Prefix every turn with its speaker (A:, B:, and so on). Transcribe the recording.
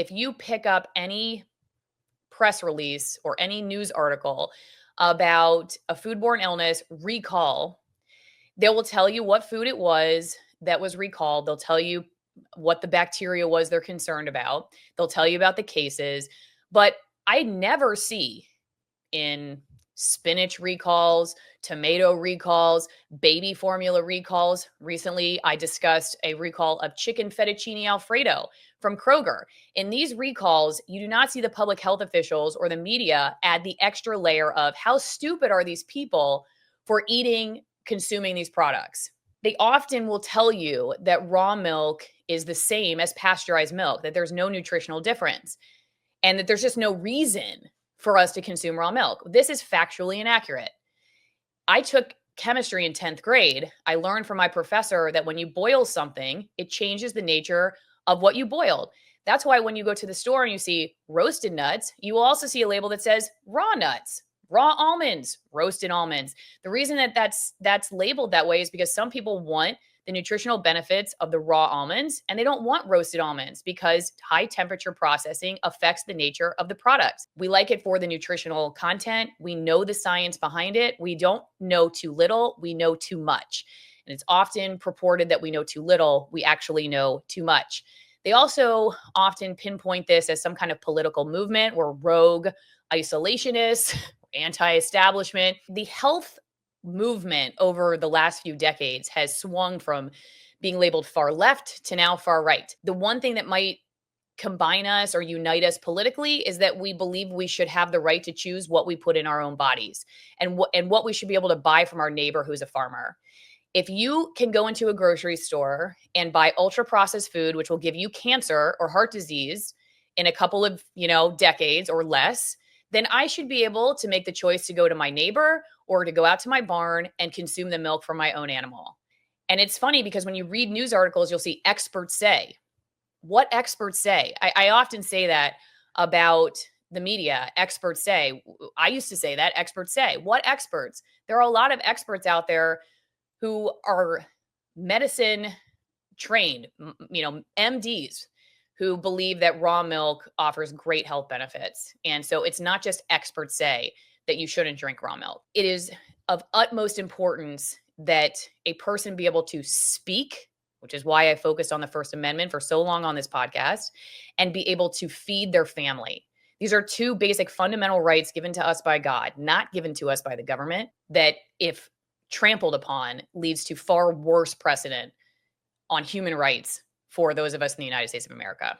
A: if you pick up any press release or any news article about a foodborne illness recall, they will tell you what food it was that was recalled. They'll tell you what the bacteria was they're concerned about. They'll tell you about the cases. But I never see in spinach recalls, tomato recalls, baby formula recalls. Recently, I discussed a recall of chicken fettuccine Alfredo from Kroger. In these recalls, you do not see the public health officials or the media add the extra layer of how stupid are these people for consuming these products. They often will tell you that raw milk is the same as pasteurized milk, that there's no nutritional difference, and that there's just no reason for us to consume raw milk. This is factually inaccurate. I took chemistry in 10th grade. I learned from my professor that when you boil something, it changes the nature of what you boiled. That's why when you go to the store and you see roasted nuts, you will also see a label that says raw nuts, raw almonds, roasted almonds. The reason that that's labeled that way is because some people want the nutritional benefits of the raw almonds, and they don't want roasted almonds because high temperature processing affects the nature of the products. We like it for the nutritional content. We know the science behind it. We don't know too little, we know too much. And it's often purported that we know too little, we actually know too much. They also often pinpoint this as some kind of political movement or rogue isolationists, anti-establishment. The health movement over the last few decades has swung from being labeled far left to now far right. The one thing that might combine us or unite us politically is that we believe we should have the right to choose what we put in our own bodies and what we should be able to buy from our neighbor who's a farmer. If you can go into a grocery store and buy ultra processed food, which will give you cancer or heart disease in a couple of, decades or less, then I should be able to make the choice to go to my neighbor or to go out to my barn and consume the milk from my own animal. And it's funny because when you read news articles, you'll see experts say. What experts say? I often say that about the media. Experts say. I used to say that. Experts say. What experts? There are a lot of experts out there who are medicine trained, MDs, who believe that raw milk offers great health benefits. And so it's not just experts say that you shouldn't drink raw milk. It is of utmost importance that a person be able to speak, which is why I focused on the First Amendment for so long on this podcast, and be able to feed their family. These are two basic fundamental rights given to us by God, not given to us by the government, that if trampled upon leads to far worse precedent on human rights for those of us in the United States of America.